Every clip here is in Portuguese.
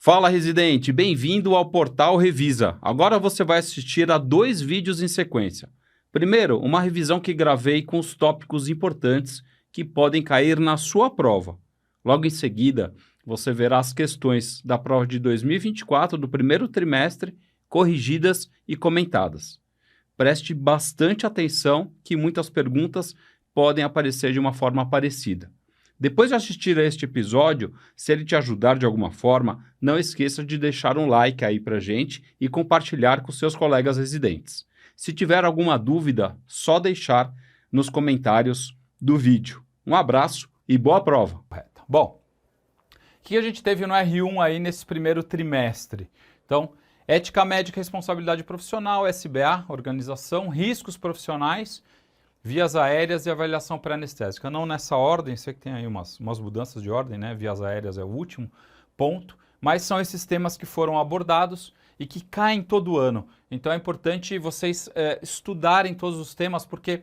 Fala, residente! Bem-vindo ao Portal Revisa. Agora você vai assistir a 2 vídeos em sequência. Primeiro, uma revisão que gravei com os tópicos importantes que podem cair na sua prova. Logo em seguida, você verá as questões da prova de 2024 do primeiro trimestre, corrigidas e comentadas. Preste bastante atenção que muitas perguntas podem aparecer de uma forma parecida. Depois de assistir a este episódio, se ele te ajudar de alguma forma, não esqueça de deixar um like aí pra gente e compartilhar com seus colegas residentes. Se tiver alguma dúvida, só deixar nos comentários do vídeo. Um abraço e boa prova! Bom, o que a gente teve no R1 aí nesse primeiro trimestre? Então, ética médica e responsabilidade profissional, SBA, organização, riscos profissionais, vias aéreas e avaliação pré-anestésica. Não nessa ordem, sei que tem aí umas mudanças de ordem, né? Vias aéreas é o último ponto, mas são esses temas que foram abordados e que caem todo ano. Então é importante vocês estudarem todos os temas, porque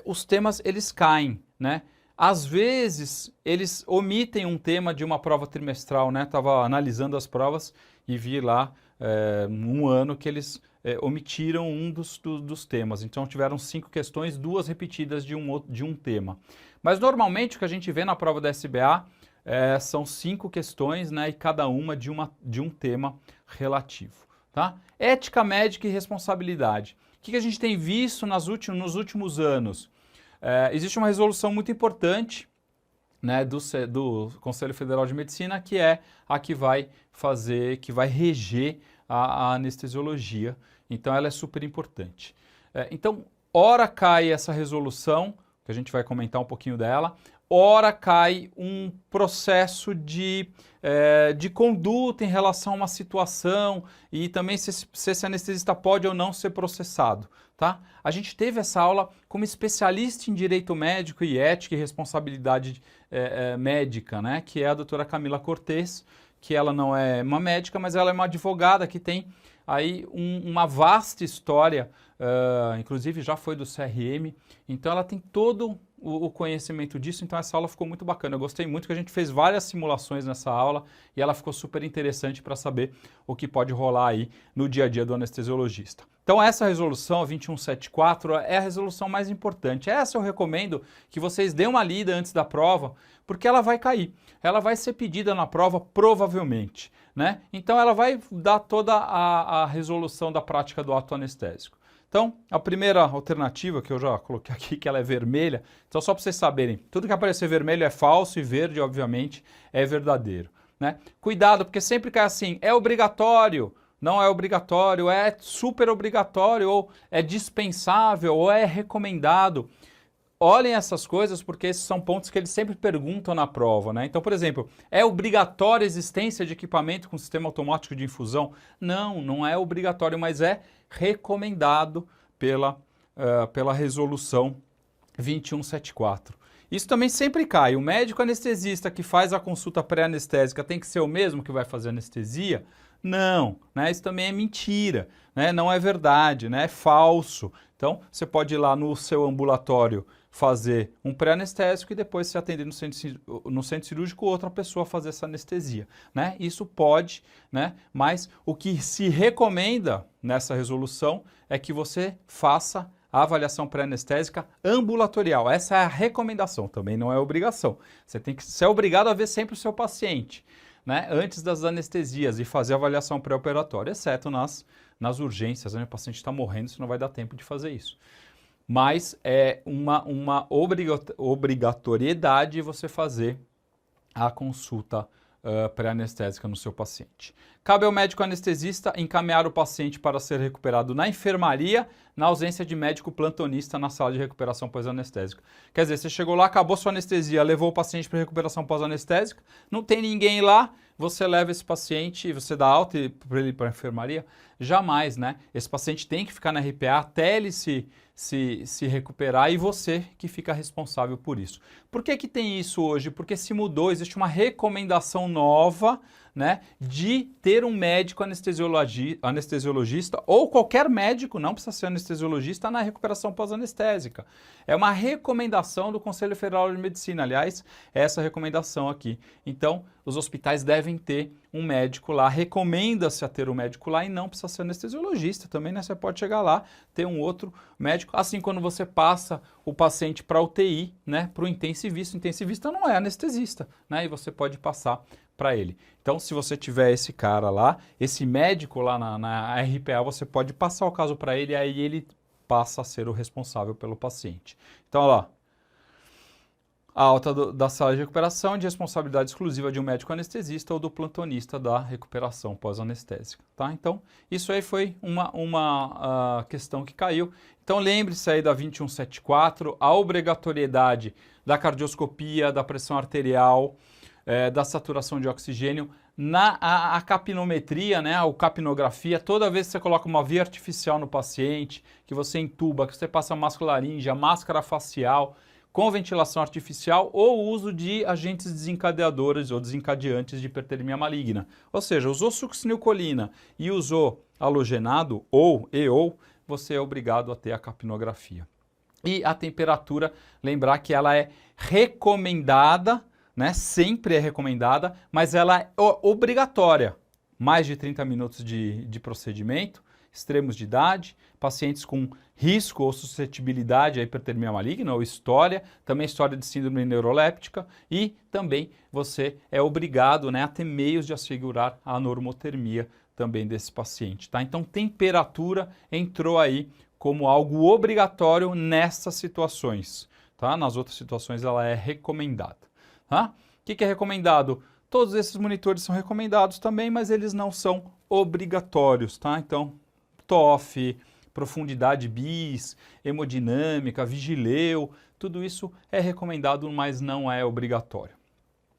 os temas eles caem, né? Às vezes eles omitem um tema de uma prova trimestral, né? Estava analisando as provas e vi lá um ano que eles omitiram um dos temas. Então tiveram 5 questões, 2 repetidas de um tema. Mas normalmente o que a gente vê na prova da SBA são 5 questões, né? E cada uma de um tema relativo. Tá? Ética médica e responsabilidade. O que a gente tem visto nos últimos anos? Existe uma resolução muito importante, né, do Conselho Federal de Medicina, que é a que vai reger a anestesiologia. Então ela é super importante. Então, ora cai essa resolução, que a gente vai comentar um pouquinho dela, ora cai um processo de conduta em relação a uma situação e também se esse anestesista pode ou não ser processado. Tá? A gente teve essa aula como especialista em direito médico e ética e responsabilidade médica, né? Que é a doutora Camila Cortez, que ela não é uma médica, mas ela é uma advogada que tem aí uma vasta história, inclusive já foi do CRM, então ela tem todo o conhecimento disso, então essa aula ficou muito bacana. Eu gostei muito que a gente fez várias simulações nessa aula e ela ficou super interessante para saber o que pode rolar aí no dia a dia do anestesiologista. Então essa resolução, a 2174, é a resolução mais importante. Essa eu recomendo que vocês dêem uma lida antes da prova, porque ela vai cair. Ela vai ser pedida na prova provavelmente, né? Então ela vai dar toda a resolução da prática do ato anestésico. Então, a primeira alternativa, que eu já coloquei aqui, que ela é vermelha, então só para vocês saberem, tudo que aparecer vermelho é falso e verde, obviamente, é verdadeiro, né? Cuidado, porque sempre cai assim, é obrigatório, não é obrigatório, é super obrigatório, ou é dispensável, ou é recomendado. Olhem essas coisas, porque esses são pontos que eles sempre perguntam na prova, né? Então, por exemplo, é obrigatória a existência de equipamento com sistema automático de infusão? Não, não é obrigatório, mas é recomendado pela resolução 2174. Isso também sempre cai. O médico anestesista que faz a consulta pré-anestésica tem que ser o mesmo que vai fazer anestesia? Não, né? Isso também é mentira, né? Não é verdade, né? É falso. Então, você pode ir lá no seu ambulatório fazer um pré-anestésico e depois se atender no centro cirúrgico outra pessoa fazer essa anestesia, né? Isso pode, né? Mas o que se recomenda nessa resolução é que você faça a avaliação pré-anestésica ambulatorial. Essa é a recomendação, também não é obrigação. Você tem que ser obrigado a ver sempre o seu paciente, né? Antes das anestesias e fazer a avaliação pré-operatória, exceto nas urgências, né? O paciente está morrendo, você não vai dar tempo de fazer isso. Mas é uma obrigatoriedade você fazer a consulta pré-anestésica no seu paciente. Cabe ao médico anestesista encaminhar o paciente para ser recuperado na enfermaria, na ausência de médico plantonista na sala de recuperação pós-anestésica. Quer dizer, você chegou lá, acabou sua anestesia, levou o paciente para recuperação pós-anestésica, não tem ninguém lá, você leva esse paciente, você dá alta para ele ir para a enfermaria? Jamais, né? Esse paciente tem que ficar na RPA até ele se recuperar e você que fica responsável por isso. Por que tem isso hoje? Porque se mudou, existe uma recomendação nova, né, de ter um médico anestesiologista ou qualquer médico, não precisa ser anestesiologista, na recuperação pós-anestésica. É uma recomendação do Conselho Federal de Medicina, aliás, essa recomendação aqui. Então, os hospitais devem ter um médico lá, recomenda-se a ter um médico lá e não precisa ser anestesiologista também, né? Você pode chegar lá, ter um outro médico, assim quando você passa o paciente para UTI, né, para o intensivista. O intensivista não é anestesista, né, e você pode passar para ele. Então, se você tiver esse cara lá, esse médico lá na RPA, você pode passar o caso para ele, aí ele passa a ser o responsável pelo paciente. Então, olha lá. A alta da sala de recuperação é de responsabilidade exclusiva de um médico anestesista ou do plantonista da recuperação pós-anestésica, tá? Então, isso aí foi uma questão que caiu. Então, lembre-se aí da 2174, a obrigatoriedade da cardioscopia, da pressão arterial, da saturação de oxigênio, a capnometria, né, a capnografia, toda vez que você coloca uma via artificial no paciente, que você entuba, que você passa máscara laríngea, máscara facial, com ventilação artificial ou uso de agentes desencadeadores ou desencadeantes de hipertermia maligna. Ou seja, usou succinilcolina e usou halogenado ou você é obrigado a ter a capnografia. E a temperatura, lembrar que ela é recomendada, né? Sempre é recomendada, mas ela é obrigatória. Mais de 30 minutos de procedimento, extremos de idade, pacientes com risco ou suscetibilidade à hipertermia maligna ou história, também história de síndrome neuroléptica e também você é obrigado, né, a ter meios de assegurar a normotermia também desse paciente, tá? Então, temperatura entrou aí como algo obrigatório nessas situações, tá? Nas outras situações ela é recomendada, tá? O que é recomendado? Todos esses monitores são recomendados também, mas eles não são obrigatórios, tá? Então, TOF, profundidade BIS, hemodinâmica, vigileu, tudo isso é recomendado, mas não é obrigatório.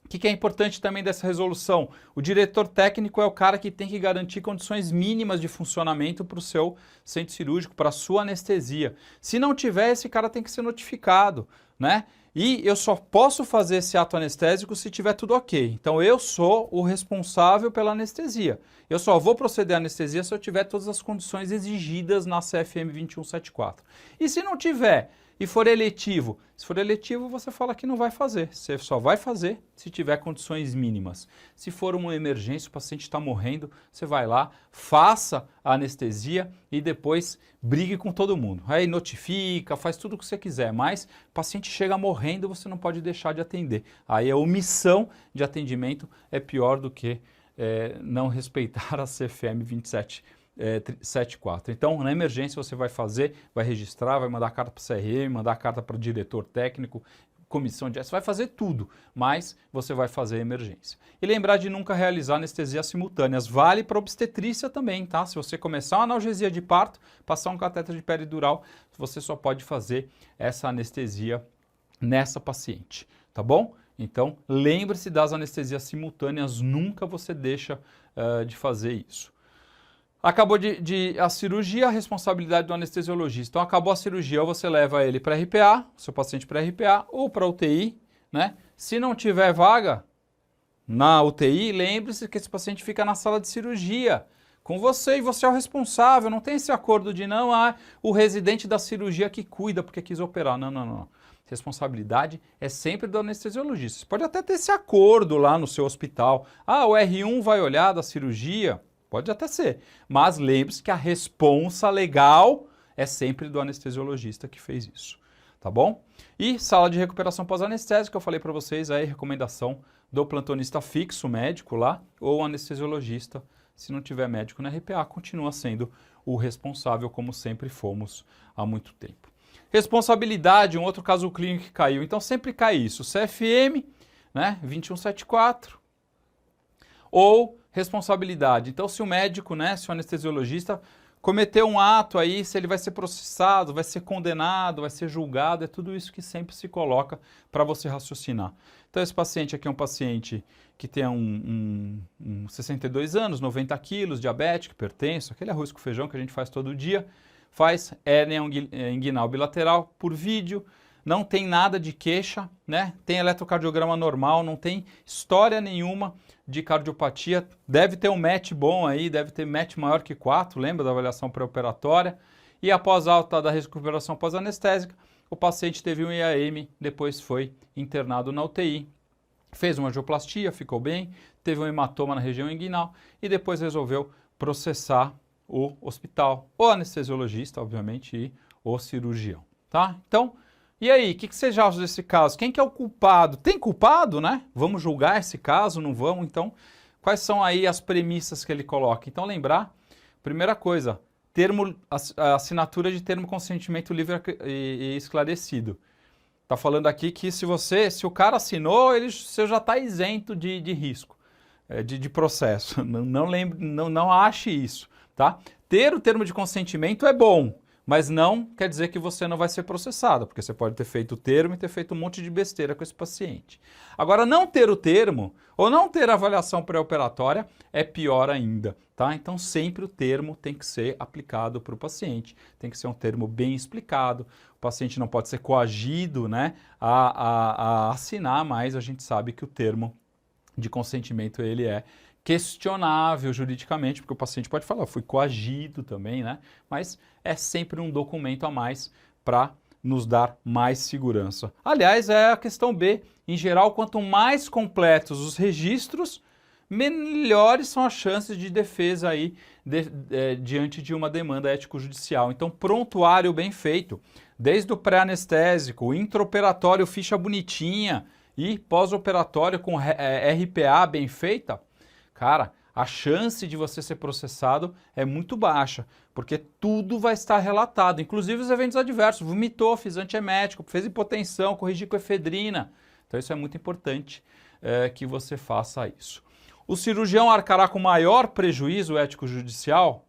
O que é importante também dessa resolução? O diretor técnico é o cara que tem que garantir condições mínimas de funcionamento para o seu centro cirúrgico, para a sua anestesia. Se não tiver, esse cara tem que ser notificado, né? E eu só posso fazer esse ato anestésico se tiver tudo ok. Então eu sou o responsável pela anestesia. Eu só vou proceder à anestesia se eu tiver todas as condições exigidas na CFM 2174. E se não tiver e for eletivo? Se for eletivo, você fala que não vai fazer. Você só vai fazer se tiver condições mínimas. Se for uma emergência, o paciente está morrendo, você vai lá, faça a anestesia e depois brigue com todo mundo. Aí notifica, faz tudo o que você quiser, mas o paciente chega morrendo, você não pode deixar de atender. Aí a omissão de atendimento é pior do que não respeitar a CFM 2774. Então, na emergência você vai fazer, vai registrar, vai mandar carta para o CRM, mandar carta para o diretor técnico, comissão de... Você vai fazer tudo, mas você vai fazer a emergência. E lembrar de nunca realizar anestesias simultâneas. Vale para obstetrícia também, tá? Se você começar uma analgesia de parto, passar um catéter de peridural, você só pode fazer essa anestesia nessa paciente, tá bom? Então, lembre-se das anestesias simultâneas, nunca você deixa de fazer isso. Acabou a cirurgia, a responsabilidade do anestesiologista. Então, acabou a cirurgia, ou você leva ele para RPA, seu paciente para RPA, ou para UTI, né? Se não tiver vaga na UTI, lembre-se que esse paciente fica na sala de cirurgia com você e você é o responsável. Não tem esse acordo de não, o residente da cirurgia que cuida porque quis operar. Não, não, não. Responsabilidade é sempre do anestesiologista. Você pode até ter esse acordo lá no seu hospital. O R1 vai olhar da cirurgia. Pode até ser, mas lembre-se que a responsa legal é sempre do anestesiologista que fez isso, tá bom? E sala de recuperação pós-anestésica, eu falei para vocês aí, recomendação do plantonista fixo, médico lá, ou anestesiologista, se não tiver médico na RPA, continua sendo o responsável, como sempre fomos há muito tempo. Responsabilidade, um outro caso clínico que caiu, então sempre cai isso, CFM, né, 2174, ou responsabilidade. Então, se o médico, né, se o anestesiologista cometeu um ato aí, se ele vai ser processado, vai ser condenado, vai ser julgado, é tudo isso que sempre se coloca para você raciocinar. Então, esse paciente aqui é um paciente que tem 62 anos, 90 quilos, diabético, hipertenso, aquele arroz com feijão que a gente faz todo dia, faz hérnia inguinal bilateral por vídeo, não tem nada de queixa, né? Tem eletrocardiograma normal, não tem história nenhuma de cardiopatia. Deve ter um MET bom aí, deve ter MET maior que 4, lembra da avaliação pré-operatória? E após alta da recuperação pós-anestésica, o paciente teve um IAM, depois foi internado na UTI, fez uma angioplastia, ficou bem, teve um hematoma na região inguinal e depois resolveu processar o hospital, o anestesiologista, obviamente, e o cirurgião, tá? Então, e aí, o que vocês acham desse caso? Quem que é o culpado? Tem culpado, né? Vamos julgar esse caso, não vamos? Então, quais são aí as premissas que ele coloca? Então, lembrar, primeira coisa, assinatura de termo consentimento livre e esclarecido. Está falando aqui que se o cara assinou, você já está isento de risco, de processo. Não ache isso, tá? Ter o termo de consentimento é bom, mas não quer dizer que você não vai ser processado, porque você pode ter feito o termo e ter feito um monte de besteira com esse paciente. Agora, não ter o termo ou não ter avaliação pré-operatória é pior ainda, tá? Então, sempre o termo tem que ser aplicado para o paciente, tem que ser um termo bem explicado, o paciente não pode ser coagido, né, a assinar, mas a gente sabe que o termo de consentimento ele é questionável juridicamente, porque o paciente pode falar, fui coagido também, né? Mas é sempre um documento a mais para nos dar mais segurança. Aliás, é a questão B. Em geral, quanto mais completos os registros, melhores são as chances de defesa aí diante de uma demanda ético-judicial. Então, prontuário bem feito, desde o pré-anestésico, intraoperatório, ficha bonitinha e pós-operatório com RPA bem feita, cara, a chance de você ser processado é muito baixa, porque tudo vai estar relatado, inclusive os eventos adversos. Vomitou, fiz antiemético, fez hipotensão, corrigi com efedrina. Então isso é muito importante que você faça isso. O cirurgião arcará com maior prejuízo ético-judicial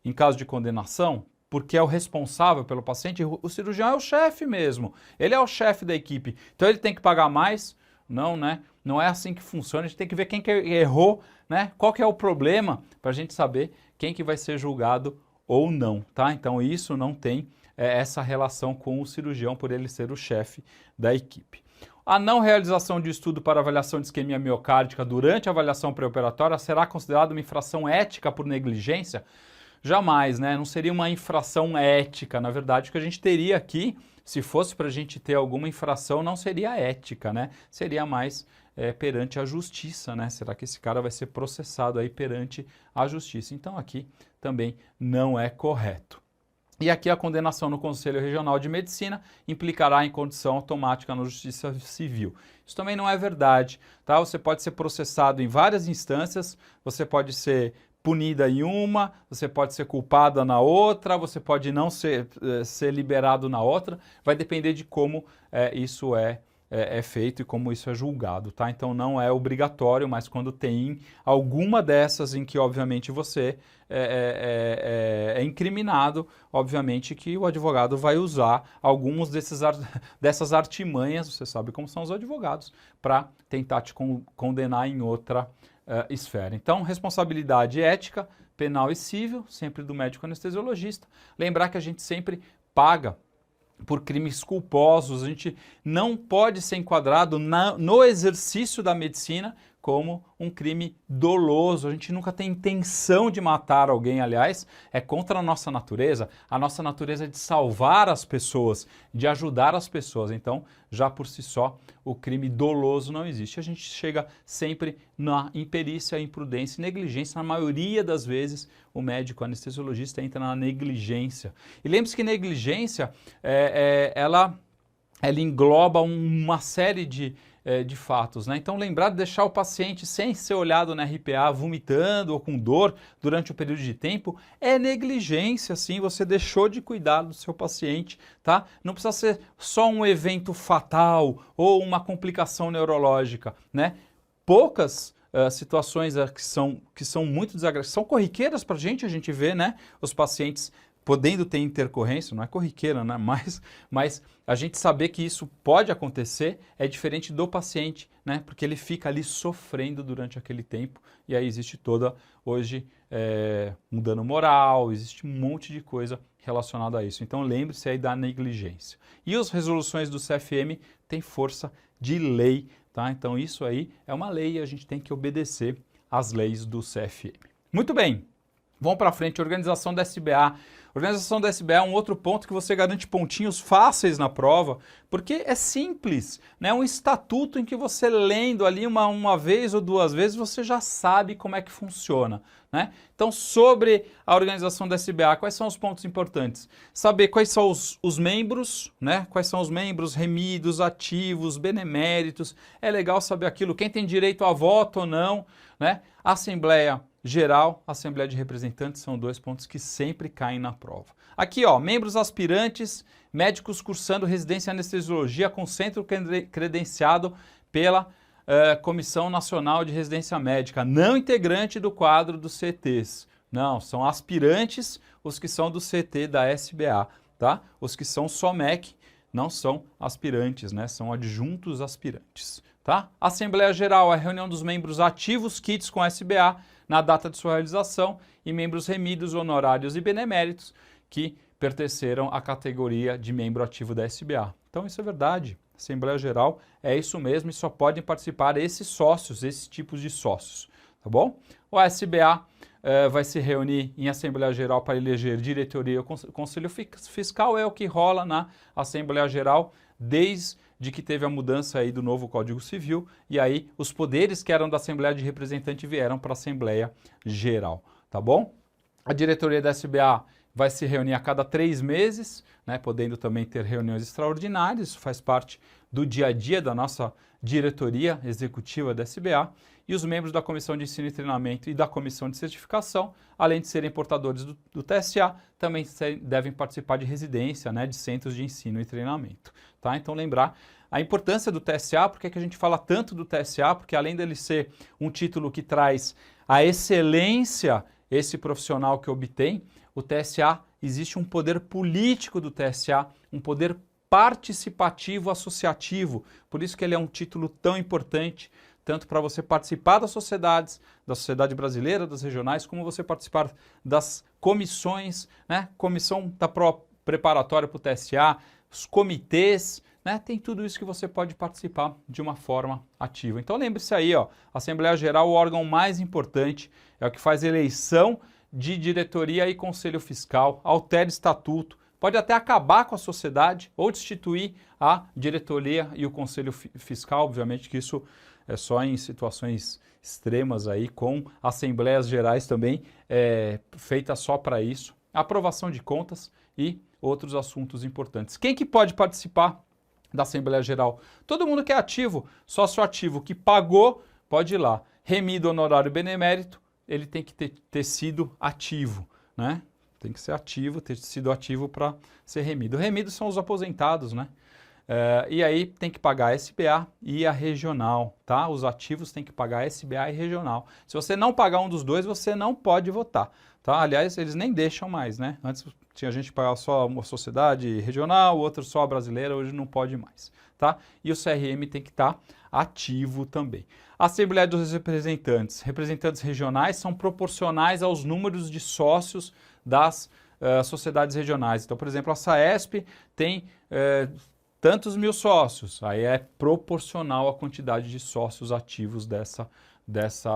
em caso de condenação, porque é o responsável pelo paciente. O cirurgião é o chefe mesmo, ele é o chefe da equipe, então ele tem que pagar mais. Não, né? Não é assim que funciona, a gente tem que ver quem que errou, né? Qual que é o problema para a gente saber quem que vai ser julgado ou não, tá? Então isso não tem essa relação com o cirurgião por ele ser o chefe da equipe. A não realização de estudo para avaliação de isquemia miocárdica durante a avaliação pré-operatória será considerada uma infração ética por negligência? Jamais, né? Não seria uma infração ética, na verdade, o que a gente teria aqui, se fosse para a gente ter alguma infração, não seria ética, né? Seria mais perante a justiça, né? Será que esse cara vai ser processado aí perante a justiça? Então aqui também não é correto. E aqui a condenação no Conselho Regional de Medicina implicará em condição automática na Justiça Civil. Isso também não é verdade, tá? Você pode ser processado em várias instâncias, você pode ser punida em uma, você pode ser culpada na outra, você pode não ser liberado na outra, vai depender de como isso é feito e como isso é julgado, tá? Então não é obrigatório, mas quando tem alguma dessas em que obviamente você é incriminado, obviamente que o advogado vai usar alguns dessas artimanhas, você sabe como são os advogados, para tentar te condenar em outra esfera. Então, responsabilidade ética, penal e civil, sempre do médico anestesiologista. Lembrar que a gente sempre paga por crimes culposos, a gente não pode ser enquadrado no exercício da medicina como um crime doloso. A gente nunca tem intenção de matar alguém, aliás, é contra a nossa natureza. A nossa natureza é de salvar as pessoas, de ajudar as pessoas. Então, já por si só, o crime doloso não existe. A gente chega sempre na imperícia, imprudência e negligência. Na maioria das vezes, o médico anestesiologista entra na negligência. E lembre-se que negligência, ela engloba uma série de fatos, né? Então lembrar de deixar o paciente sem ser olhado na RPA vomitando ou com dor durante o período de tempo é negligência, sim, você deixou de cuidar do seu paciente, tá? Não precisa ser só um evento fatal ou uma complicação neurológica, né? Poucas situações que são muito desagradáveis, são corriqueiras para a gente vê, né? Os pacientes podendo ter intercorrência, não é corriqueira, né? Mas a gente saber que isso pode acontecer é diferente do paciente, né? Porque ele fica ali sofrendo durante aquele tempo e aí existe toda, hoje, um dano moral, existe um monte de coisa relacionada a isso. Então lembre-se aí da negligência. E as resoluções do CFM têm força de lei, tá? Então isso aí é uma lei e a gente tem que obedecer às leis do CFM. Muito bem. Vamos para frente, organização da SBA. Organização da SBA é um outro ponto que você garante pontinhos fáceis na prova, porque é simples, né? É um estatuto em que você lendo ali uma vez ou duas vezes, você já sabe como é que funciona, né? Então, sobre a organização da SBA, quais são os pontos importantes? Saber quais são os membros, né? Quais são os membros remidos, ativos, beneméritos. É legal saber aquilo, quem tem direito a voto ou não, né? Assembleia Geral, Assembleia de Representantes são dois pontos que sempre caem na prova. Aqui, ó, membros aspirantes, médicos cursando residência em anestesiologia com centro credenciado pela Comissão Nacional de Residência Médica, não integrante do quadro dos CTs. Não, são aspirantes os que são do CT da SBA, tá? Os que são só MEC não são aspirantes, né? São adjuntos aspirantes, tá? Assembleia Geral é a reunião dos membros ativos, kits com SBA, na data de sua realização, e membros remidos, honorários e beneméritos que pertenceram à categoria de membro ativo da SBA. Então isso é verdade. Assembleia Geral é isso mesmo e só podem participar esses sócios, esses tipos de sócios, tá bom? O SBA vai se reunir em Assembleia Geral para eleger diretoria e Conselho Fiscal, é o que rola na Assembleia Geral desde que teve a mudança aí do novo Código Civil, e aí os poderes que eram da Assembleia de Representante vieram para a Assembleia Geral, tá bom? A diretoria da SBA vai se reunir a cada 3 meses, né, podendo também ter reuniões extraordinárias, isso faz parte do dia a dia da nossa diretoria executiva da SBA, e os membros da Comissão de Ensino e Treinamento e da Comissão de Certificação, além de serem portadores do TSA, também devem participar de residência, né, de centros de ensino e treinamento. Tá? Então lembrar a importância do TSA, porque é que a gente fala tanto do TSA, porque além dele ser um título que traz a excelência, esse profissional que obtém, o TSA, existe um poder político do TSA, um poder participativo associativo, por isso que ele é um título tão importante, tanto para você participar das sociedades, da sociedade brasileira, das regionais, como você participar das comissões, né? Comissão da preparatória para o TSA, os comitês, né? Tem tudo isso que você pode participar de uma forma ativa. Então lembre-se aí, ó, Assembleia Geral, o órgão mais importante, é o que faz eleição de diretoria e conselho fiscal, altera estatuto, pode até acabar com a sociedade ou destituir a diretoria e o conselho fiscal, obviamente que isso é só em situações extremas aí, com assembleias gerais também feitas só para isso, aprovação de contas e outros assuntos importantes. Quem que pode participar da Assembleia Geral? Todo mundo que é ativo, sócio ativo que pagou, pode ir lá. Remido, honorário e benemérito, ele tem que ter sido ativo, né? Tem que ser ativo, ter sido ativo para ser remido. Remidos são os aposentados, né? E aí tem que pagar a SBA e a regional, tá? Os ativos têm que pagar a SBA e regional. Se você não pagar um dos dois, você não pode votar, tá? Aliás, eles nem deixam mais, né? Antes tinha gente que pagava só uma sociedade regional, outra só a brasileira, hoje não pode mais, tá? E o CRM tem que estar ativo também. A Assembleia dos Representantes. Representantes regionais são proporcionais aos números de sócios das sociedades regionais. Então, por exemplo, a SAESP tem tantos mil sócios, aí é proporcional à quantidade de sócios ativos dessa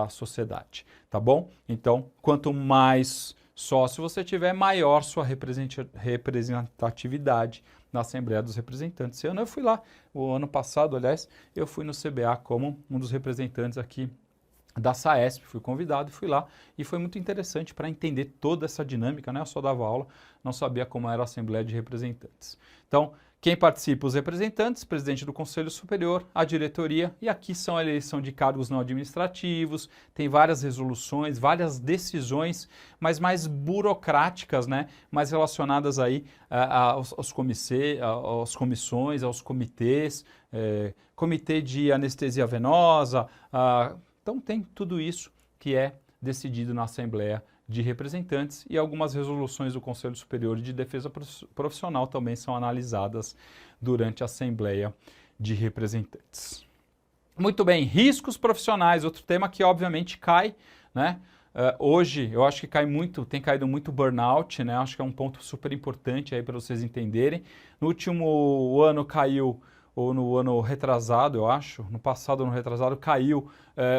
sociedade, tá bom? Então, quanto mais sócio você tiver, maior sua representatividade na Assembleia dos Representantes. Esse ano eu fui lá, o ano passado, aliás, eu fui no CBA como um dos representantes aqui da SAESP, fui convidado e fui lá, e foi muito interessante para entender toda essa dinâmica, né? Eu só dava aula, não sabia como era a Assembleia de Representantes. Então, quem participa? Os representantes, presidente do Conselho Superior, a diretoria, e aqui são a eleição de cargos não administrativos, tem várias resoluções, várias decisões, mas mais burocráticas, né? Mais relacionadas aí às comissões, aos comitês, comitê de anestesia venosa, então tem tudo isso que é decidido na Assembleia de Representantes e algumas resoluções do Conselho Superior de Defesa Profissional também são analisadas durante a Assembleia de Representantes. Muito bem, riscos profissionais, outro tema que obviamente cai, né? Hoje eu acho que tem caído muito burnout, né? Acho que é um ponto super importante aí para vocês entenderem. No último ano caiu, ou no ano retrasado, eu acho, no passado, no retrasado, caiu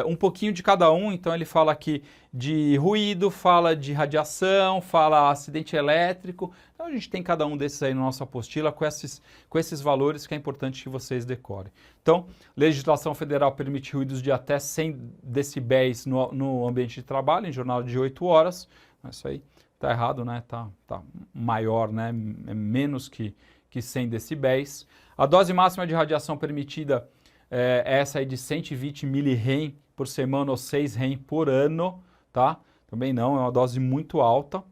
um pouquinho de cada um. Então ele fala aqui de ruído, fala de radiação, fala acidente elétrico. Então a gente tem cada um desses aí na nossa apostila com esses valores que é importante que vocês decorem. Então, legislação federal permite ruídos de até 100 decibéis no ambiente de trabalho, em jornada de 8 horas. Isso aí tá errado, né? Tá maior, né? É menos que 100 decibéis. A dose máxima de radiação permitida é essa aí de 120 mRem por semana ou 6 Rem por ano, tá? Também não, é uma dose muito alta,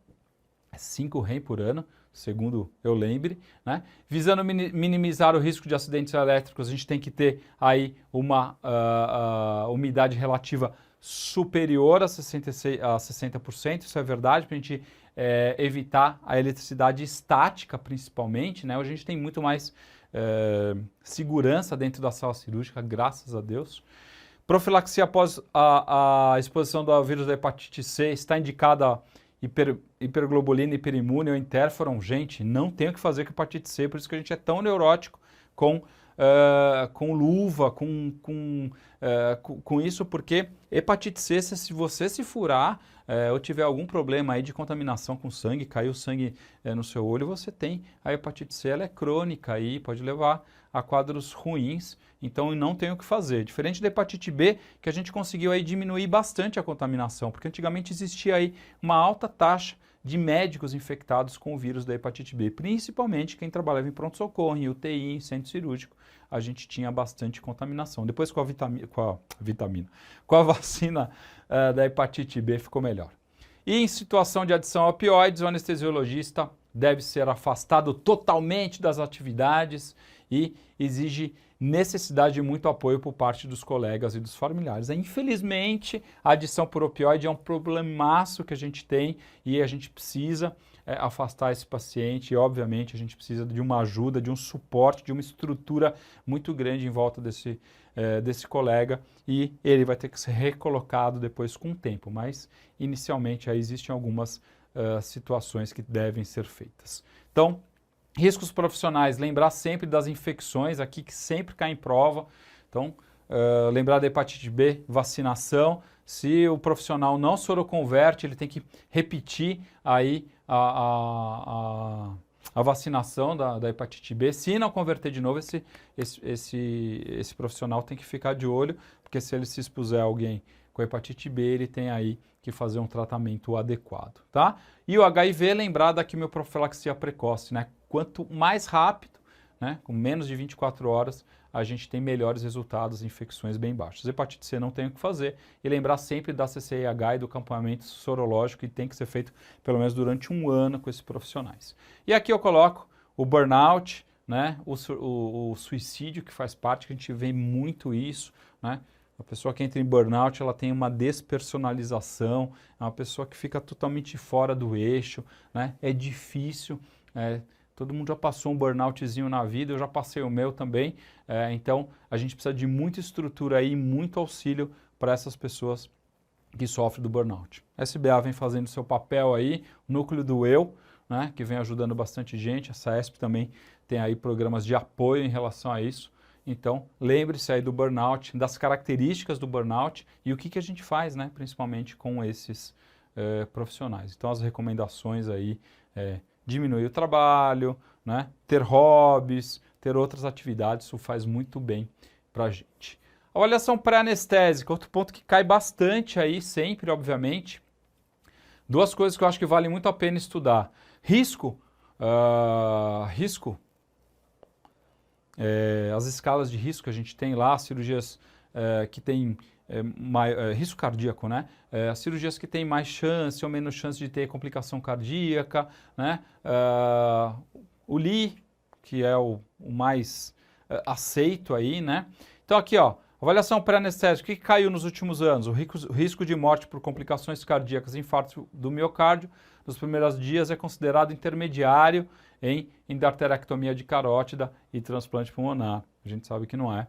é 5 Rem por ano, segundo eu lembre, né? Visando minimizar o risco de acidentes elétricos, a gente tem que ter aí uma umidade relativa superior a 60%, isso é verdade, para a gente evitar a eletricidade estática, principalmente, né? Hoje a gente tem muito mais segurança dentro da sala cirúrgica, graças a Deus. Profilaxia após a exposição do vírus da hepatite C, está indicada hiperglobulina, hiperimune ou interferon. Gente, não tem o que fazer com hepatite C, por isso que a gente é tão neurótico com luva, com isso, porque hepatite C, se você se furar ou tiver algum problema aí de contaminação com sangue, caiu sangue no seu olho, você tem a hepatite C, ela é crônica aí, pode levar a quadros ruins, então não tem o que fazer. Diferente da hepatite B, que a gente conseguiu aí diminuir bastante a contaminação, porque antigamente existia aí uma alta taxa de médicos infectados com o vírus da hepatite B, principalmente quem trabalhava em pronto-socorro, em UTI, em centro cirúrgico, a gente tinha bastante contaminação. Depois com a vacina da hepatite B ficou melhor. E em situação de adição a opioides, o anestesiologista deve ser afastado totalmente das atividades e exige necessidade de muito apoio por parte dos colegas e dos familiares. Infelizmente, a adição por opioide é um problemaço que a gente tem e a gente precisa afastar esse paciente e, obviamente, a gente precisa de uma ajuda, de um suporte, de uma estrutura muito grande em volta desse colega e ele vai ter que ser recolocado depois com o tempo, mas inicialmente aí existem algumas situações que devem ser feitas. Então, riscos profissionais, lembrar sempre das infecções aqui que sempre cai em prova. Então, lembrar da hepatite B, vacinação. Se o profissional não soroconverte, ele tem que repetir aí a vacinação da hepatite B. Se não converter de novo, esse profissional tem que ficar de olho, porque se ele se expuser a alguém com hepatite B, ele tem aí que fazer um tratamento adequado, tá? E o HIV, lembrar da quimioprofilaxia precoce, né? Quanto mais rápido, né, com menos de 24 horas, a gente tem melhores resultados em infecções bem baixas. Hepatite C não tem o que fazer. E lembrar sempre da CCIH e do acompanhamento sorológico, que tem que ser feito pelo menos durante um ano com esses profissionais. E aqui eu coloco o burnout, né, o suicídio, que faz parte, que a gente vê muito isso, né? A pessoa que entra em burnout, ela tem uma despersonalização, é uma pessoa que fica totalmente fora do eixo, né? É difícil, todo mundo já passou um burnoutzinho na vida, eu já passei o meu também, então a gente precisa de muita estrutura aí, muito auxílio para essas pessoas que sofrem do burnout. A SBA vem fazendo seu papel aí, o núcleo do eu, né, que vem ajudando bastante gente, a SAESP também tem aí programas de apoio em relação a isso. Então, lembre-se aí do burnout, das características do burnout e o que a gente faz, né, principalmente com esses profissionais. Então, as recomendações aí diminuir o trabalho, né, ter hobbies, ter outras atividades, isso faz muito bem para a gente. Avaliação pré-anestésica, outro ponto que cai bastante aí, sempre, obviamente. Duas coisas que eu acho que vale muito a pena estudar. Risco, as escalas de risco que a gente tem lá, cirurgias que têm risco cardíaco, né? As cirurgias que têm mais chance ou menos chance de ter complicação cardíaca, né? O LI, que é o mais aceito aí, né? Então aqui, ó, Avaliação pré-anestésica, o que caiu nos últimos anos? O risco de morte por complicações cardíacas e infarto do miocárdio nos primeiros dias é considerado intermediário em endarterectomia de carótida e transplante pulmonar. A gente sabe que não é,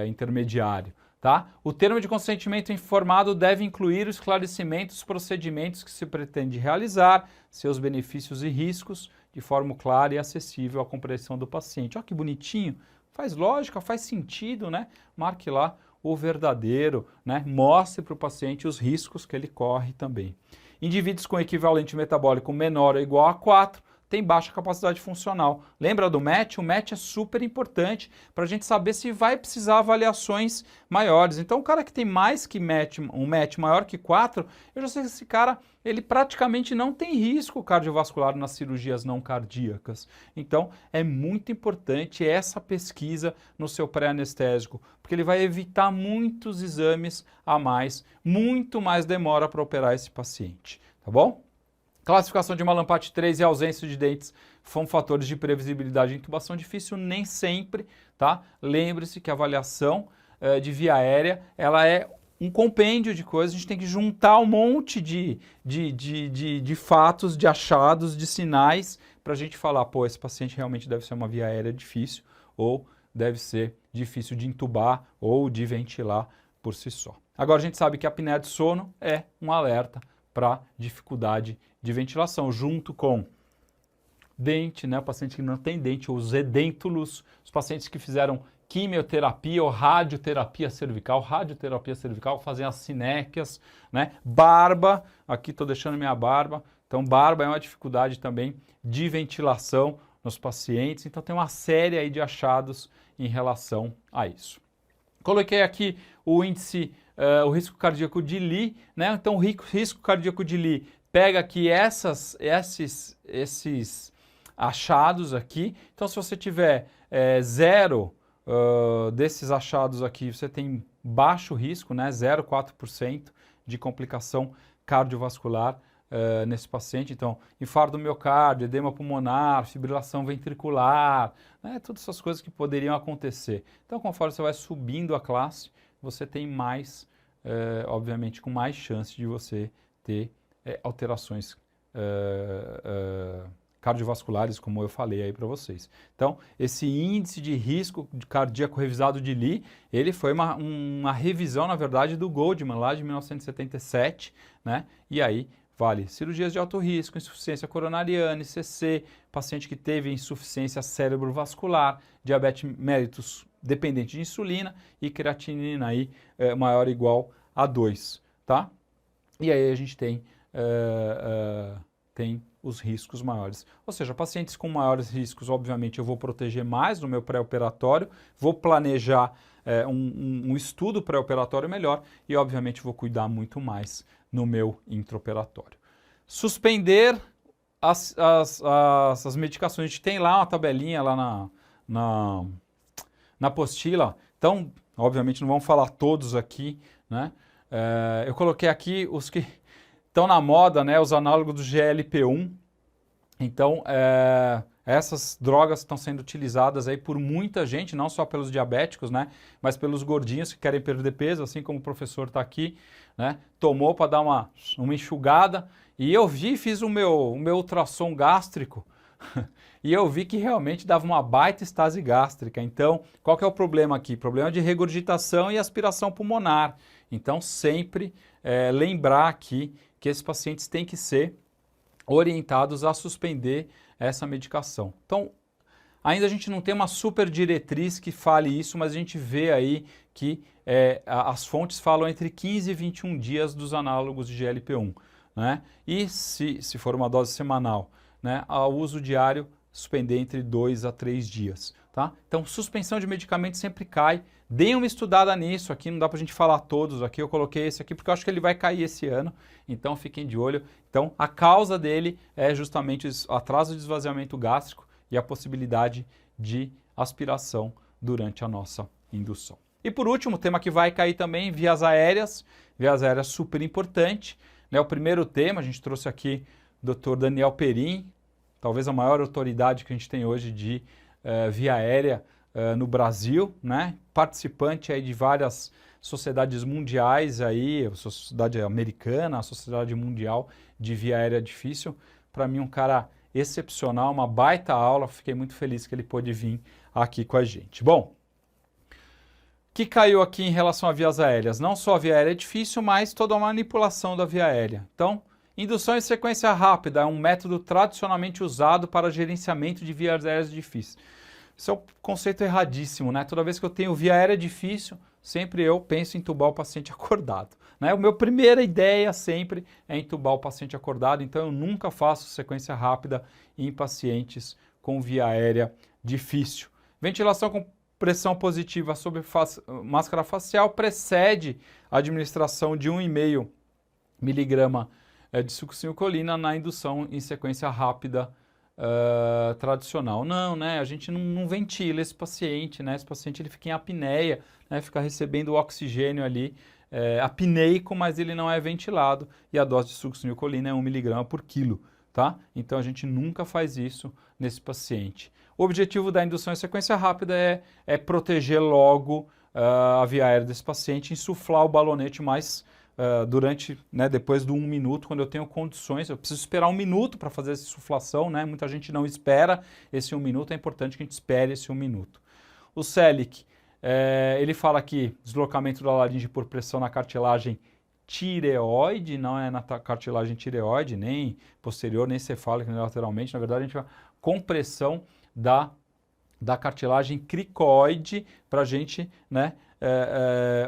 intermediário. Tá? O termo de consentimento informado deve incluir o esclarecimento dos procedimentos que se pretende realizar, seus benefícios e riscos, de forma clara e acessível à compreensão do paciente. Olha que bonitinho, faz lógica, faz sentido, né? Marque lá o verdadeiro, né? Mostre para o paciente os riscos que ele corre também. Indivíduos com equivalente metabólico menor ou igual a 4 tem baixa capacidade funcional. Lembra do MET? O MET é super importante para a gente saber se vai precisar avaliações maiores. Então, o cara que tem mais que um MET maior que 4, eu já sei que esse cara, ele praticamente não tem risco cardiovascular nas cirurgias não cardíacas. Então, é muito importante essa pesquisa no seu pré-anestésico, porque ele vai evitar muitos exames a mais, muito mais demora para operar esse paciente, tá bom? Classificação de Mallampati 3 e ausência de dentes são fatores de previsibilidade de intubação difícil, nem sempre, tá? Lembre-se que a avaliação de via aérea, ela é um compêndio de coisas, a gente tem que juntar um monte de fatos, de achados, de sinais, para a gente falar, pô, esse paciente realmente deve ser uma via aérea difícil, ou deve ser difícil de intubar ou de ventilar por si só. Agora a gente sabe que a apneia de sono é um alerta para dificuldade de ventilação, junto com dente, né? O paciente que não tem dente, os edêntulos, os pacientes que fizeram quimioterapia ou radioterapia cervical fazem as sinéquias, né? Barba, aqui estou deixando minha barba, então barba é uma dificuldade também de ventilação nos pacientes, então tem uma série aí de achados em relação a isso. Coloquei aqui o índice, o risco cardíaco de Lee, né? Então o risco cardíaco de Lee pega aqui esses achados aqui. Então se você tiver zero desses achados aqui, você tem baixo risco, né? 0,4% de complicação cardiovascular nesse paciente. Então, infarto do miocárdio, edema pulmonar, fibrilação ventricular, né? Todas essas coisas que poderiam acontecer. Então, conforme você vai subindo a classe, você tem mais, obviamente, com mais chance de você ter alterações cardiovasculares, como eu falei aí para vocês. Então, esse índice de risco cardíaco revisado de Lee, ele foi uma revisão, na verdade, do Goldman, lá de 1977, né? E aí, vale cirurgias de alto risco, insuficiência coronariana, ICC, paciente que teve insuficiência cerebrovascular, diabetes mellitus dependente de insulina e creatinina aí maior ou igual a 2, tá? E aí a gente tem os riscos maiores. Ou seja, pacientes com maiores riscos, obviamente, eu vou proteger mais no meu pré-operatório, vou planejar um estudo pré-operatório melhor e, obviamente, vou cuidar muito mais no meu intraoperatório. Suspender as medicações. A gente tem lá uma tabelinha lá na apostila. Então, obviamente, não vamos falar todos aqui, né? Eu coloquei aqui os que estão na moda, né, os análogos do GLP-1. Então, essas drogas estão sendo utilizadas aí por muita gente, não só pelos diabéticos, né, mas pelos gordinhos que querem perder peso, assim como o professor está aqui, né, tomou para dar uma enxugada. E eu fiz o meu ultrassom gástrico e eu vi que realmente dava uma baita estase gástrica. Então, qual que é o problema aqui? Problema de regurgitação e aspiração pulmonar. Então, sempre lembrar aqui que esses pacientes têm que ser orientados a suspender essa medicação. Então, ainda a gente não tem uma super diretriz que fale isso, mas a gente vê aí que as fontes falam entre 15 e 21 dias dos análogos de GLP-1. Né? E se for uma dose semanal, né, ao uso diário, suspender entre 2 a 3 dias. Tá? Então, suspensão de medicamentos sempre cai. Deem uma estudada nisso aqui, não dá para a gente falar todos aqui. Eu coloquei esse aqui porque eu acho que ele vai cair esse ano, então fiquem de olho. Então, a causa dele é justamente o atraso de esvaziamento gástrico e a possibilidade de aspiração durante a nossa indução. E por último, o tema que vai cair também, vias aéreas. Vias aéreas super importante. Né? O primeiro tema, a gente trouxe aqui o Dr. Daniel Perin, talvez a maior autoridade que a gente tem hoje de via aérea no Brasil, né? Participante aí de várias sociedades mundiais aí, a Sociedade Americana, a Sociedade Mundial de Via Aérea Difícil. Para mim, um cara excepcional, uma baita aula. Fiquei muito feliz que ele pôde vir aqui com a gente. Bom, o que caiu aqui em relação a vias aéreas? Não só a via aérea é difícil, mas toda a manipulação da via aérea. Então, indução em sequência rápida é um método tradicionalmente usado para gerenciamento de vias aéreas difíceis. Isso é um conceito erradíssimo, né? Toda vez que eu tenho via aérea difícil, sempre eu penso em entubar o paciente acordado, né? A minha primeira ideia sempre é entubar o paciente acordado, então eu nunca faço sequência rápida em pacientes com via aérea difícil. Ventilação com pressão positiva sobre máscara facial precede a administração de 1,5 miligrama de succinilcolina na indução em sequência rápida tradicional. Não, né? A gente não ventila esse paciente, né? Esse paciente ele fica em apneia, né? Fica recebendo oxigênio ali, apneico, mas ele não é ventilado e a dose de succinilcolina é 1 miligrama por quilo, tá? Então a gente nunca faz isso nesse paciente. O objetivo da indução em sequência rápida é proteger logo a via aérea desse paciente, insuflar o balonete mais durante, né, depois do 1 minuto, quando eu tenho condições, eu preciso esperar 1 minuto para fazer essa insuflação, né? Muita gente não espera esse 1 minuto, é importante que a gente espere esse 1 minuto. O Selic, ele fala aqui, deslocamento da laringe por pressão na cartilagem tireoide, não é na cartilagem tireoide, nem posterior, nem cefálica, nem lateralmente, na verdade a gente vai compressão da cartilagem cricoide para a gente, né,